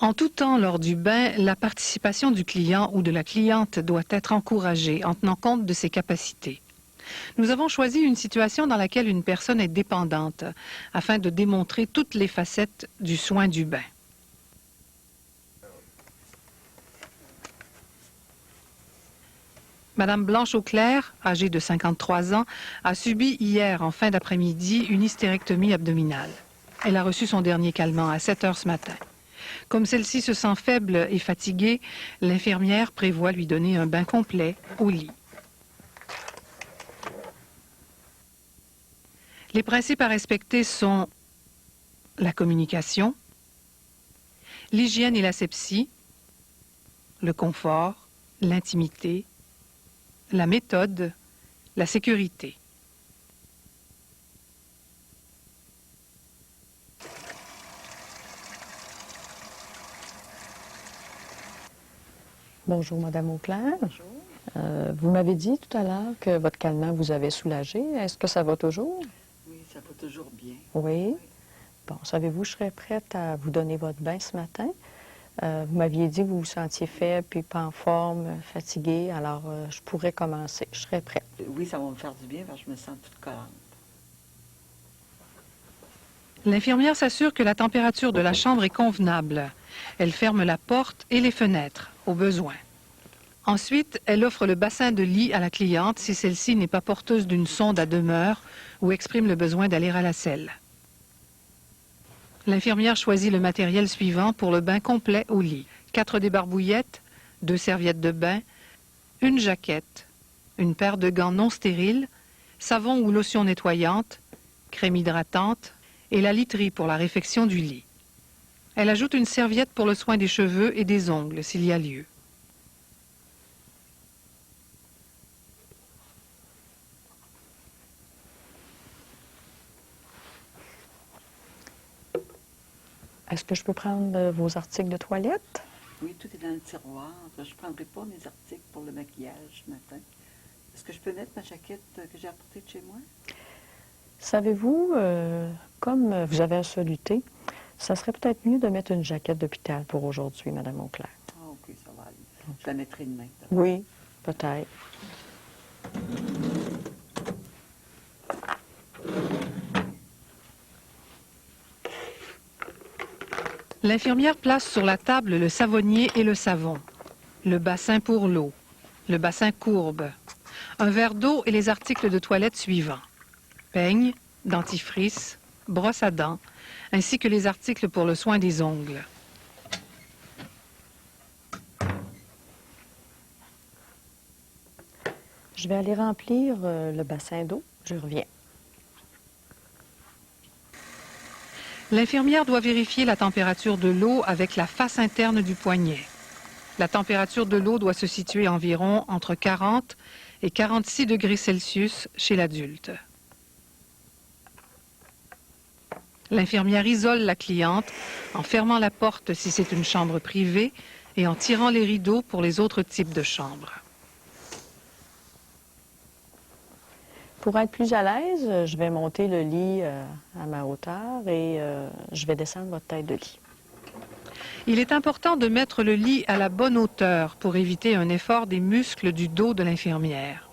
En tout temps, lors du bain, la participation du client ou de la cliente doit être encouragée en tenant compte de ses capacités. Nous avons choisi une situation dans laquelle une personne est dépendante, afin de démontrer toutes les facettes du soin du bain. Madame Blanche Auclair, âgée de 53 ans, a subi hier, en fin d'après-midi, une hystérectomie abdominale. Elle a reçu son dernier calmant à 7 heures ce matin. Comme celle-ci se sent faible et fatiguée, l'infirmière prévoit lui donner un bain complet au lit. Les principes à respecter sont la communication, l'hygiène et l'asepsie, le confort, l'intimité, la méthode, la sécurité. Bonjour, Madame Auclair. Bonjour. Vous m'avez dit tout à l'heure que votre calmant vous avait soulagé. Est-ce que ça va toujours? Oui, ça va toujours bien. Oui. Bon, savez-vous, je serais prête à vous donner votre bain ce matin. Vous m'aviez dit que vous vous sentiez faible, puis pas en forme, fatigué. Alors, je pourrais commencer. Je serais prête. Oui, ça va me faire du bien parce que je me sens toute collante. L'infirmière s'assure que la température de la chambre est convenable. Elle ferme la porte et les fenêtres, au besoin. Ensuite, elle offre le bassin de lit à la cliente si celle-ci n'est pas porteuse d'une sonde à demeure ou exprime le besoin d'aller à la selle. L'infirmière choisit le matériel suivant pour le bain complet au lit. 4 débarbouillettes, 2 serviettes de bain, une jaquette, une paire de gants non stériles, savon ou lotion nettoyante, crème hydratante et la literie pour la réfection du lit. Elle ajoute une serviette pour le soin des cheveux et des ongles s'il y a lieu. Est-ce que je peux prendre vos articles de toilette? Oui, tout est dans le tiroir. Je ne prendrai pas mes articles pour le maquillage ce matin. Est-ce que je peux mettre ma jaquette que j'ai apportée de chez moi? Savez-vous, comme vous avez un soluté, ça serait peut-être mieux de mettre une jaquette d'hôpital pour aujourd'hui, Madame Auclair. Ah, OK, ça va aller. Je la mettrai demain. Oui, peut-être. L'infirmière place sur la table le savonnier et le savon, le bassin pour l'eau, le bassin courbe, un verre d'eau et les articles de toilette suivants: peigne, dentifrice, brosse à dents, ainsi que les articles pour le soin des ongles. Je vais aller remplir le bassin d'eau. Je reviens. L'infirmière doit vérifier la température de l'eau avec la face interne du poignet. La température de l'eau doit se situer environ entre 40 et 46 degrés Celsius chez l'adulte. L'infirmière isole la cliente en fermant la porte si c'est une chambre privée et en tirant les rideaux pour les autres types de chambres. Pour être plus à l'aise, je vais monter le lit à ma hauteur et je vais descendre votre tête de lit. Il est important de mettre le lit à la bonne hauteur pour éviter un effort des muscles du dos de l'infirmière.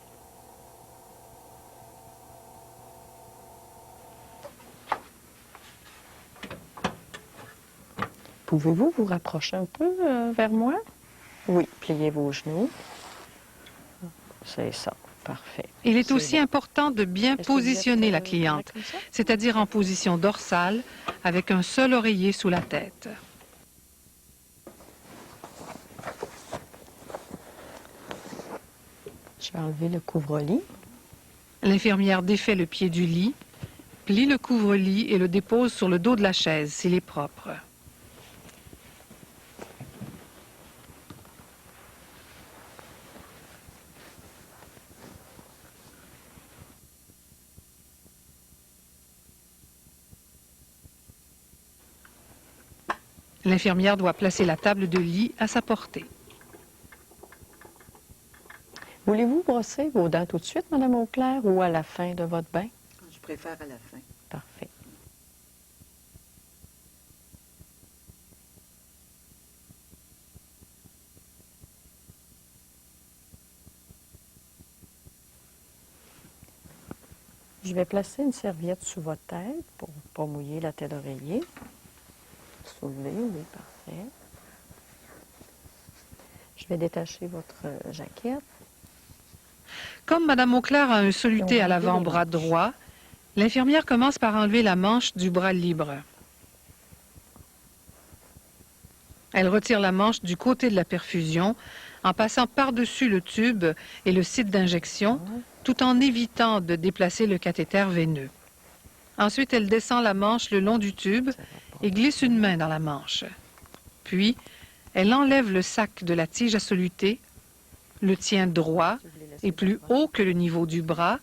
Pouvez-vous vous rapprocher un peu vers moi? Oui, pliez vos genoux. C'est ça, parfait. Il est aussi important de bien Est-ce que vous positionner êtes, la cliente, comme ça? c'est-à-dire en position dorsale, avec un seul oreiller sous la tête. Je vais enlever le couvre-lit. L'infirmière défait le pied du lit, plie le couvre-lit et le dépose sur le dos de la chaise s'il est propre. L'infirmière doit placer la table de lit à sa portée. Voulez-vous brosser vos dents tout de suite, Madame Auclair, ou à la fin de votre bain? Je préfère à la fin. Parfait. Je vais placer une serviette sous votre tête pour ne pas mouiller la tête d'oreiller. Soulevez, oui, parfait. Je vais détacher votre jaquette. Comme Madame Auclair a un soluté à enlever les l'avant-bras manches. droit, l'infirmière commence par enlever la manche du bras libre. Elle retire la manche du côté de la perfusion en passant par-dessus le tube et le site d'injection, tout en évitant de déplacer le cathéter veineux. Ensuite, elle descend la manche le long du tube et glisse une main dans la manche. Puis, elle enlève le sac de la tige à soluté, le tient droit et plus haut que le niveau du bras,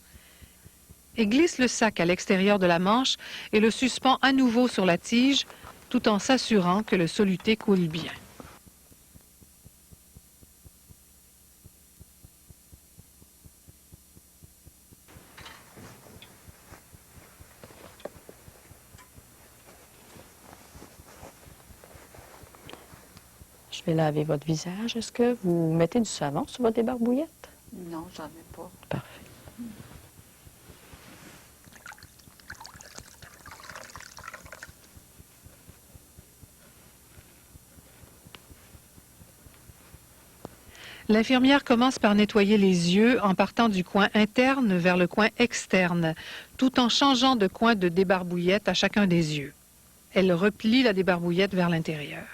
et glisse le sac à l'extérieur de la manche et le suspend à nouveau sur la tige, tout en s'assurant que le soluté coule bien. Je vais laver votre visage. Est-ce que vous mettez du savon sur votre débarbouillette? Non, j'en ai pas. Parfait. L'infirmière commence par nettoyer les yeux en partant du coin interne vers le coin externe, tout en changeant de coin de débarbouillette à chacun des yeux. Elle replie la débarbouillette vers l'intérieur.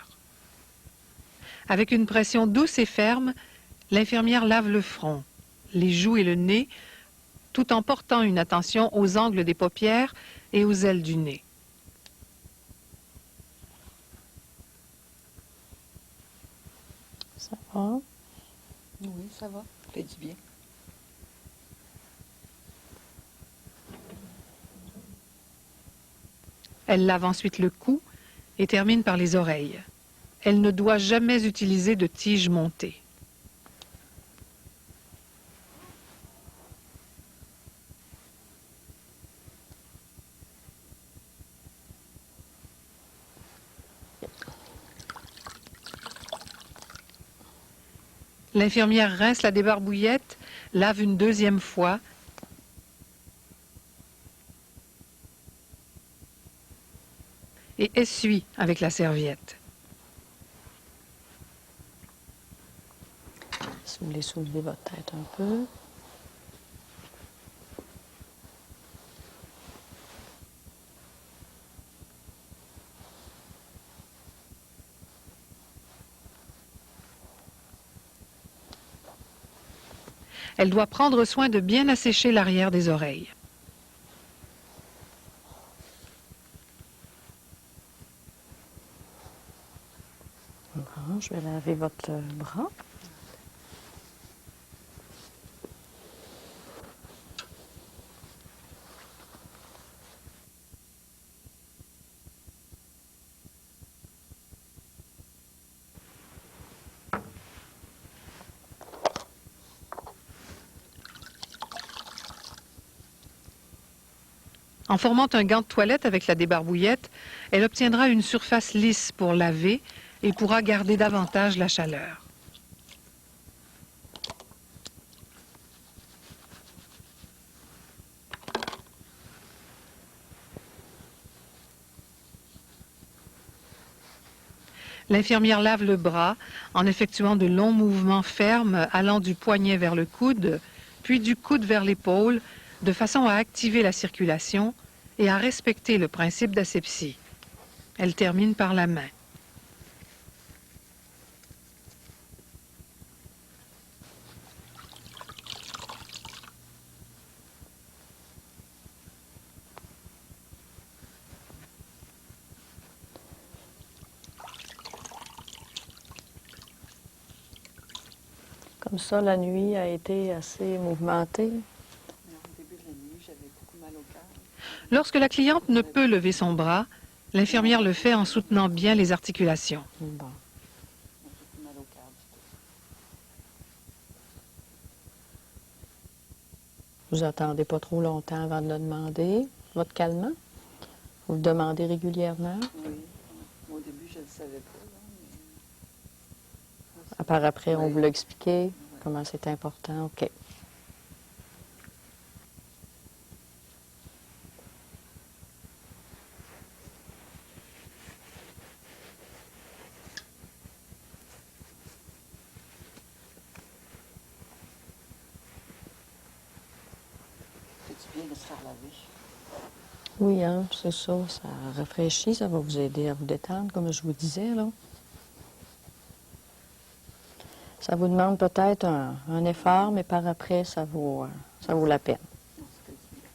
Avec une pression douce et ferme, l'infirmière lave le front, les joues et le nez, tout en portant une attention aux angles des paupières et aux ailes du nez. Ça va? Oui, ça va. Ça fait du bien. Elle lave ensuite le cou et termine par les oreilles. Elle ne doit jamais utiliser de tige montée. L'infirmière rince la débarbouillette, lave une deuxième fois et essuie avec la serviette. Si vous voulez soulever votre tête un peu. Elle doit prendre soin de bien assécher l'arrière des oreilles. Bon, je vais laver votre bras. En formant un gant de toilette avec la débarbouillette, elle obtiendra une surface lisse pour laver et pourra garder davantage la chaleur. L'infirmière lave le bras en effectuant de longs mouvements fermes allant du poignet vers le coude, puis du coude vers l'épaule, de façon à activer la circulation et à respecter le principe d'asepsie. Elle termine par la main. Comme ça, la nuit a été assez mouvementée. Au début de la nuit, j'avais beaucoup mal au cœur. Lorsque la cliente ne peut lever son bras, l'infirmière le fait en soutenant bien les articulations. Bon. J'ai plus mal au cœur du tout. Vous attendez pas trop longtemps avant de le demander. Votre calmant, vous le demandez régulièrement. Oui. Au début, je ne le savais pas. Là, mais... À part après, on Oui. vous l'a expliqué, comment c'est important. OK. bien de se faire laver. Oui, hein, c'est ça. Ça rafraîchit, ça va vous aider à vous détendre, comme je vous disais, là. Ça vous demande peut-être un effort, mais par après, ça vaut la peine. Non, ça fait du bien.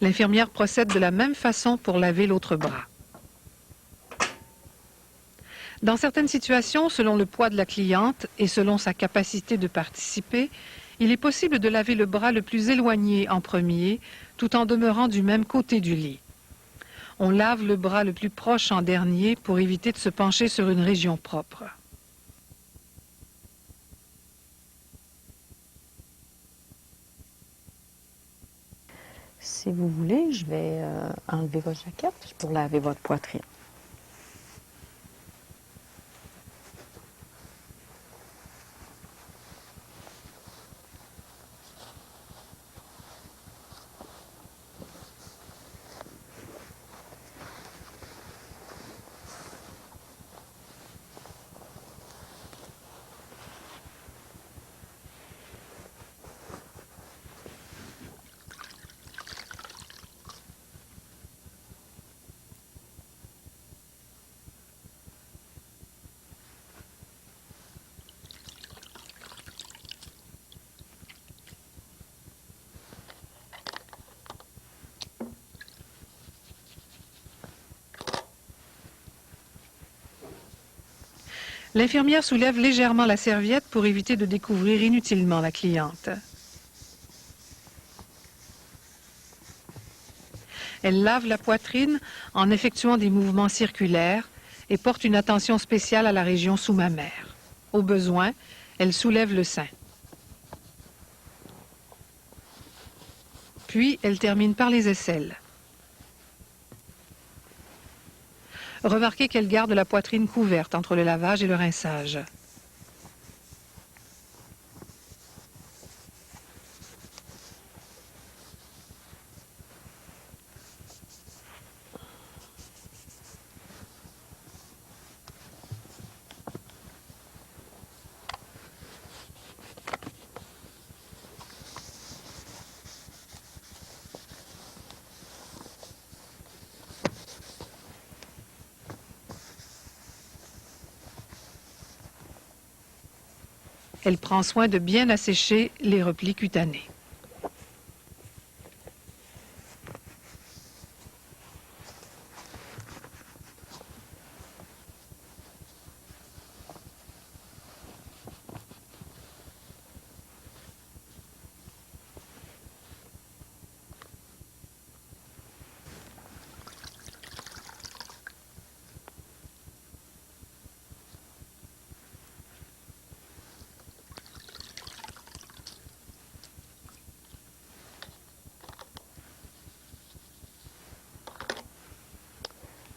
L'infirmière procède de la même façon pour laver l'autre bras. Dans certaines situations, selon le poids de la cliente et selon sa capacité de participer, il est possible de laver le bras le plus éloigné en premier, tout en demeurant du même côté du lit. On lave le bras le plus proche en dernier pour éviter de se pencher sur une région propre. Si vous voulez, je vais enlever votre jaquette pour laver votre poitrine. L'infirmière soulève légèrement la serviette pour éviter de découvrir inutilement la cliente. Elle lave la poitrine en effectuant des mouvements circulaires et porte une attention spéciale à la région sous-mammaire. Au besoin, elle soulève le sein. Puis, elle termine par les aisselles. Remarquez qu'elle garde la poitrine couverte entre le lavage et le rinçage. Elle prend soin de bien assécher les replis cutanés.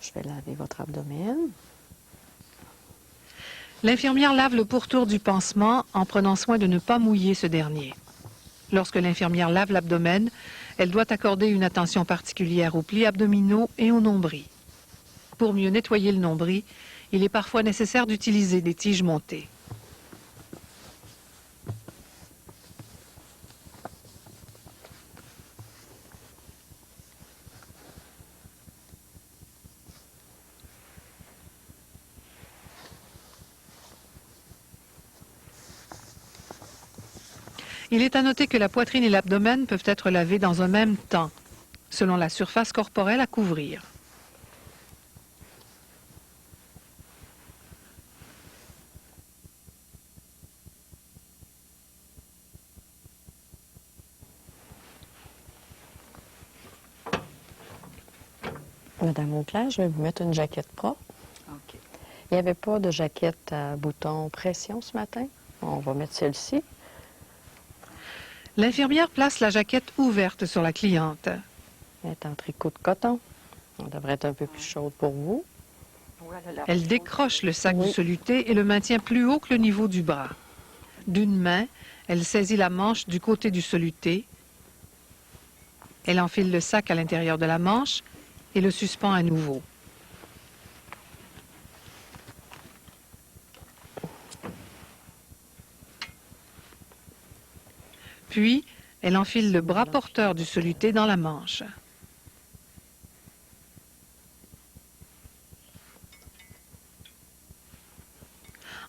Je vais laver votre abdomen. L'infirmière lave le pourtour du pansement en prenant soin de ne pas mouiller ce dernier. Lorsque l'infirmière lave l'abdomen, elle doit accorder une attention particulière aux plis abdominaux et au nombril. Pour mieux nettoyer le nombril, il est parfois nécessaire d'utiliser des tiges montées. Il est à noter que la poitrine et l'abdomen peuvent être lavés dans un même temps, selon la surface corporelle à couvrir. Madame Auclair, je vais vous mettre une jaquette propre. OK. Il n'y avait pas de jaquette à bouton pression ce matin. On va mettre celle-ci. L'infirmière place la jaquette ouverte sur la cliente. Elle est en tricot de coton. Elle devrait être un peu plus chaude pour vous. Ouais, elle a l'air Elle chaude. décroche le sac Oui. du soluté et le maintient plus haut que le niveau du bras. D'une main, elle saisit la manche du côté du soluté. Elle enfile le sac à l'intérieur de la manche et le suspend à nouveau. Puis, elle enfile le bras porteur du soluté dans la manche.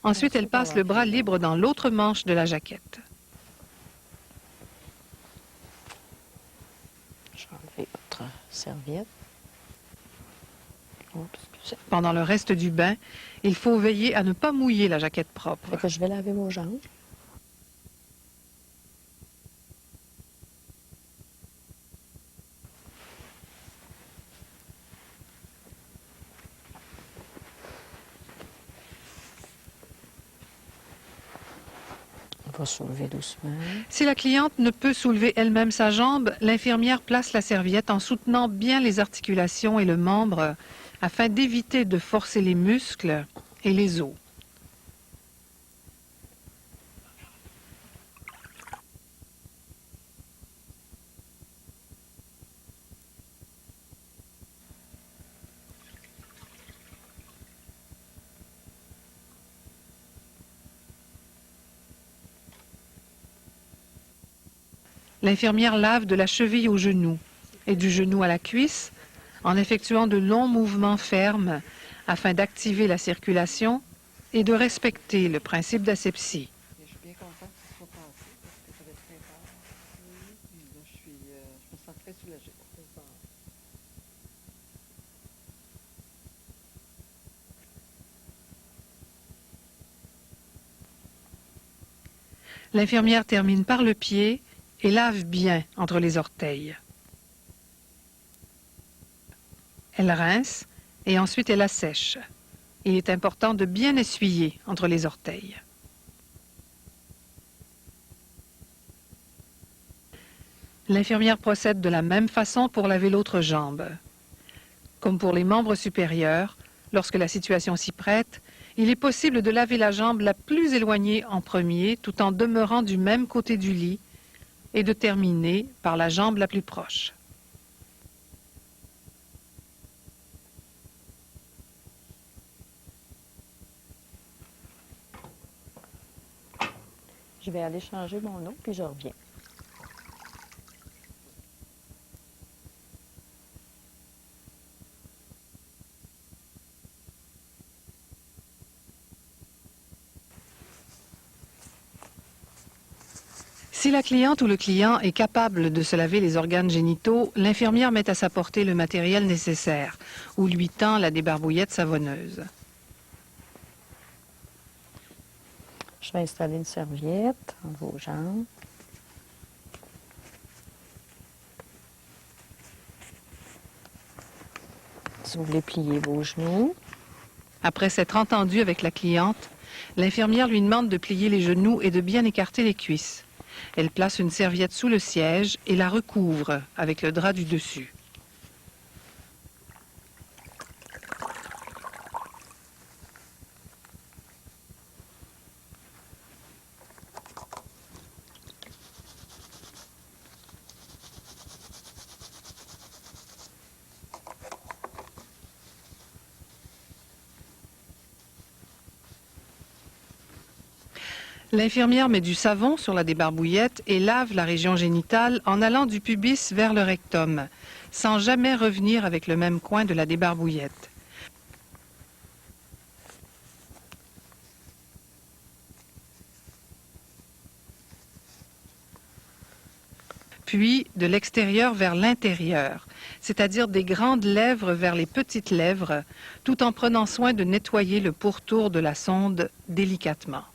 Ensuite, elle passe le bras libre dans l'autre manche de la jaquette. Je vais enlever votre serviette. Pendant le reste du bain, il faut veiller à ne pas mouiller la jaquette propre. Fait que je vais laver vos jambes. On va soulever doucement. Si la cliente ne peut soulever elle-même sa jambe, l'infirmière place la serviette en soutenant bien les articulations et le membre afin d'éviter de forcer les muscles et les os. L'infirmière lave de la cheville au genou et du genou à la cuisse en effectuant de longs mouvements fermes afin d'activer la circulation et de respecter le principe d'asepsie. Je suis bien contente que ce soit passé parce que j'avais très peur. Puis là, je me sens très soulagée. L'infirmière termine par le pied et lave bien entre les orteils. Elle rince et ensuite elle assèche. Il est important de bien essuyer entre les orteils. L'infirmière procède de la même façon pour laver l'autre jambe. Comme pour les membres supérieurs, lorsque la situation s'y prête, il est possible de laver la jambe la plus éloignée en premier tout en demeurant du même côté du lit et de terminer par la jambe la plus proche. Je vais aller changer mon eau, puis je reviens. Si la cliente ou le client est capable de se laver les organes génitaux, l'infirmière met à sa portée le matériel nécessaire ou lui tend la débarbouillette savonneuse. Je vais installer une serviette entre vos jambes. Si vous voulez plier vos genoux. Après s'être entendue avec la cliente, l'infirmière lui demande de plier les genoux et de bien écarter les cuisses. Elle place une serviette sous le siège et la recouvre avec le drap du dessus. L'infirmière met du savon sur la débarbouillette et lave la région génitale en allant du pubis vers le rectum, sans jamais revenir avec le même coin de la débarbouillette. Puis de l'extérieur vers l'intérieur, c'est-à-dire des grandes lèvres vers les petites lèvres, tout en prenant soin de nettoyer le pourtour de la sonde délicatement.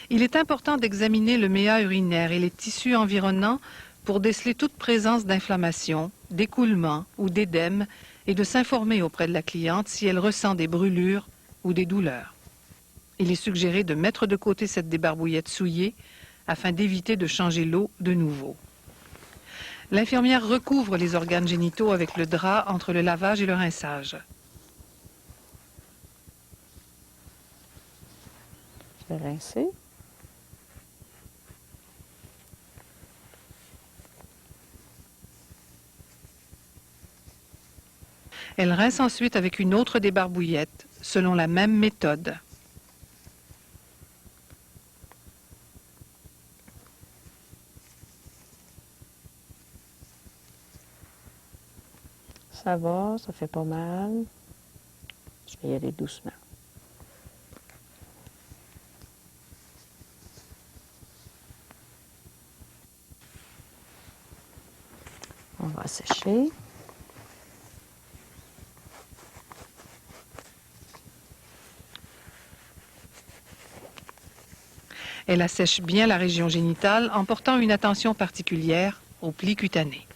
Il est important d'examiner le méa urinaire et les tissus environnants pour déceler toute présence d'inflammation, d'écoulement ou d'édème et de s'informer auprès de la cliente si elle ressent des brûlures ou des douleurs. Il est suggéré de mettre de côté cette débarbouillette souillée afin d'éviter de changer l'eau de nouveau. L'infirmière recouvre les organes génitaux avec le drap entre le lavage et le rinçage. Je vais rincer. Elle rince ensuite avec une autre débarbouillette, selon la même méthode. ça va, ça fait pas mal. Je vais y aller doucement. On va sécher. Elle assèche bien la région génitale en portant une attention particulière aux plis cutanés.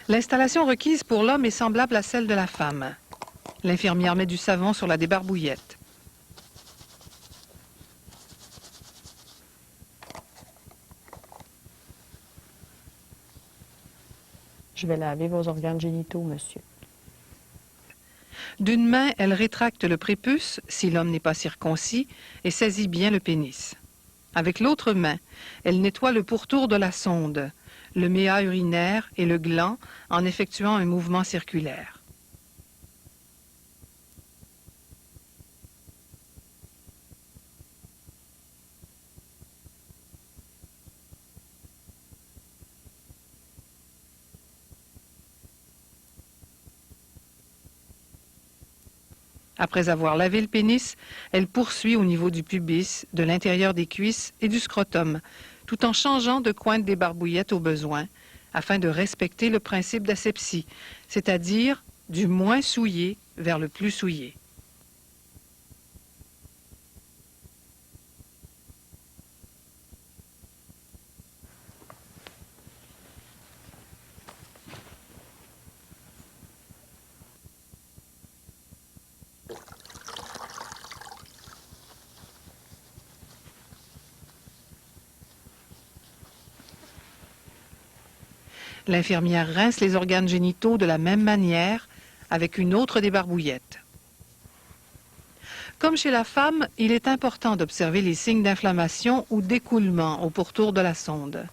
L'installation requise pour l'homme est semblable à celle de la femme. L'infirmière met du savon sur la débarbouillette. Je vais laver vos organes génitaux, monsieur. D'une main, elle rétracte le prépuce, si l'homme n'est pas circoncis, et saisit bien le pénis. Avec l'autre main, elle nettoie le pourtour de la sonde, le méa urinaire et le gland en effectuant un mouvement circulaire. Après avoir lavé le pénis, elle poursuit au niveau du pubis, de l'intérieur des cuisses et du scrotum, tout en changeant de coin de débarbouillette au besoin, afin de respecter le principe d'asepsie, c'est-à-dire du moins souillé vers le plus souillé. L'infirmière rince les organes génitaux de la même manière avec une autre débarbouillette. Comme chez la femme, il est important d'observer les signes d'inflammation ou d'écoulement au pourtour de la sonde.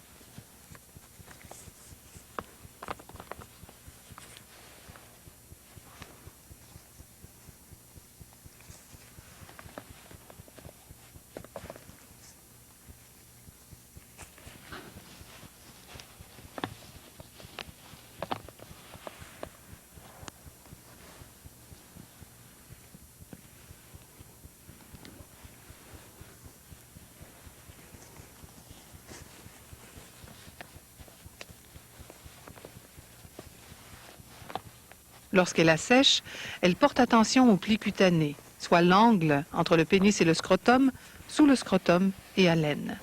Lorsqu'elle assèche, elle porte attention aux plis cutanés, soit l'angle entre le pénis et le scrotum, sous le scrotum et à l'aine.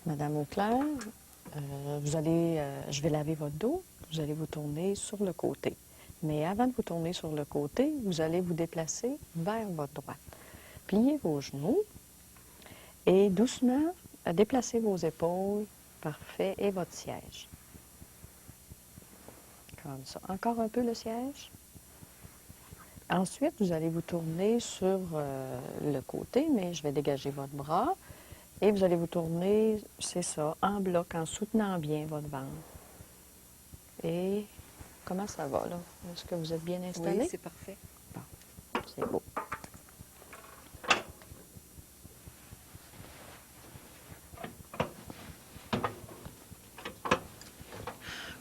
Madame Auclair, je vais laver votre dos. Vous allez vous tourner sur le côté. Mais avant de vous tourner sur le côté, vous allez vous déplacer vers votre droite. Pliez vos genoux et doucement déplacez vos épaules. Parfait. Et votre siège. Comme ça. Encore un peu le siège. Ensuite, vous allez vous tourner sur le côté, mais je vais dégager votre bras. Et vous allez vous tourner, c'est ça, en bloc, en soutenant bien votre ventre. Et comment ça va, là? Est-ce que vous êtes bien installé? Oui, c'est parfait. Bon, c'est beau.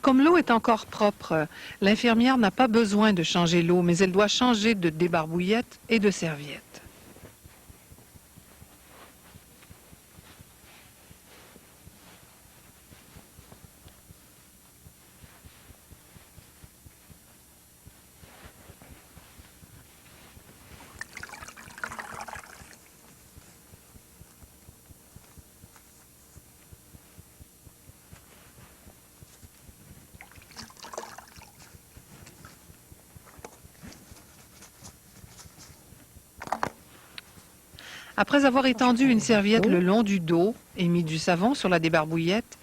Comme l'eau est encore propre, l'infirmière n'a pas besoin de changer l'eau, mais elle doit changer de débarbouillette et de serviette. Après avoir étendu une serviette le long du dos et mis du savon sur la débarbouillette,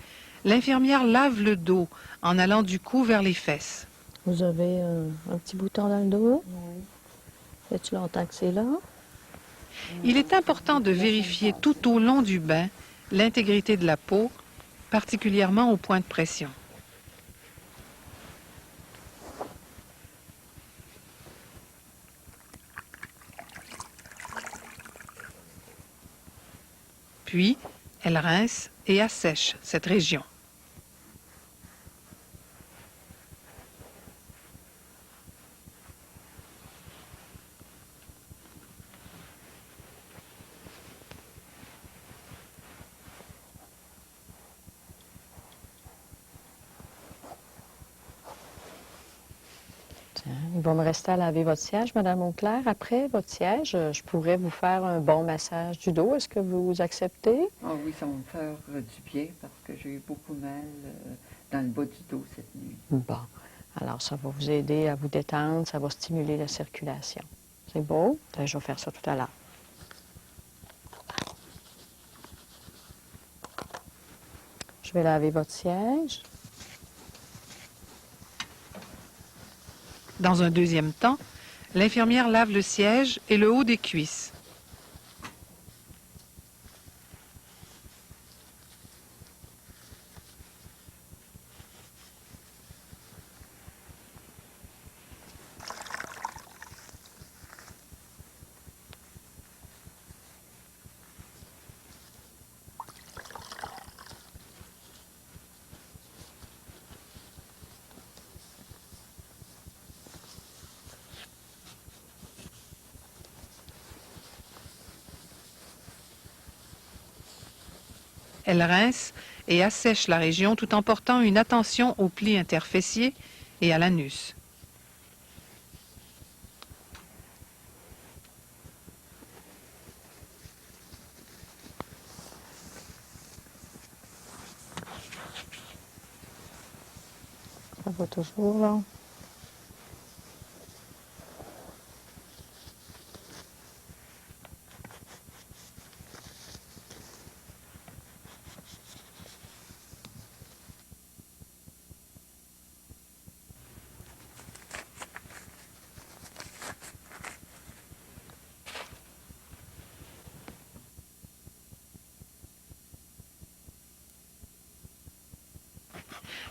L'infirmière lave le dos en allant du cou vers les fesses. Vous avez un petit bouton dans le dos. Fait-tu longtemps que c'est là? Il est important de vérifier tout au long du bain l'intégrité de la peau, particulièrement au point de pression. Puis, elle rince et assèche cette région. Il va me rester à laver votre siège, Madame Auclair. Après votre siège, je pourrais vous faire un bon massage du dos. Est-ce que vous acceptez? Ah oui, ça va me faire du bien parce que j'ai eu beaucoup mal dans le bas du dos cette nuit. Bon. Alors, ça va vous aider à vous détendre, ça va stimuler la circulation. C'est beau? Ben, je vais faire ça tout à l'heure. Je vais laver votre siège. Dans un deuxième temps, l'infirmière lave le siège et le haut des cuisses. Elle rince et assèche la région tout en portant une attention aux plis interfessiers et à l'anus. Ça va toujours, là.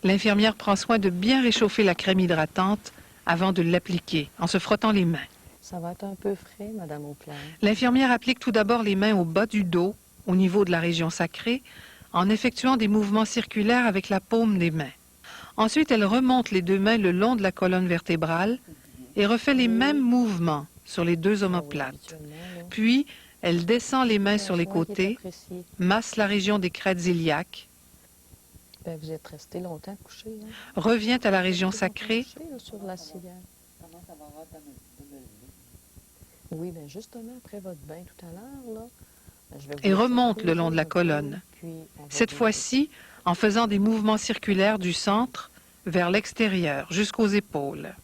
L'infirmière prend soin de bien réchauffer la crème hydratante avant de l'appliquer, en se frottant les mains. Ça va être un peu frais, Madame Auclair. L'infirmière applique tout d'abord les mains au bas du dos, au niveau de la région sacrée, en effectuant des mouvements circulaires avec la paume des mains. Ensuite, elle remonte les deux mains le long de la colonne vertébrale et refait les mêmes mouvements sur les deux omoplates. Puis, elle descend les mains sur les côtés, masse la région des crêtes iliaques, Ben, vous êtes resté longtemps couché. Hein? revient à la région sacrée, Couché, là, sur la civière. Comment ça va avoir de me lever? Oui, bien justement, après votre bain tout à l'heure, là, ben, je vais vous et laisser remonte le poser long de la votre colonne. dos, puis on va Cette vous- fois-ci, en faisant des mouvements circulaires du centre vers l'extérieur, jusqu'aux épaules.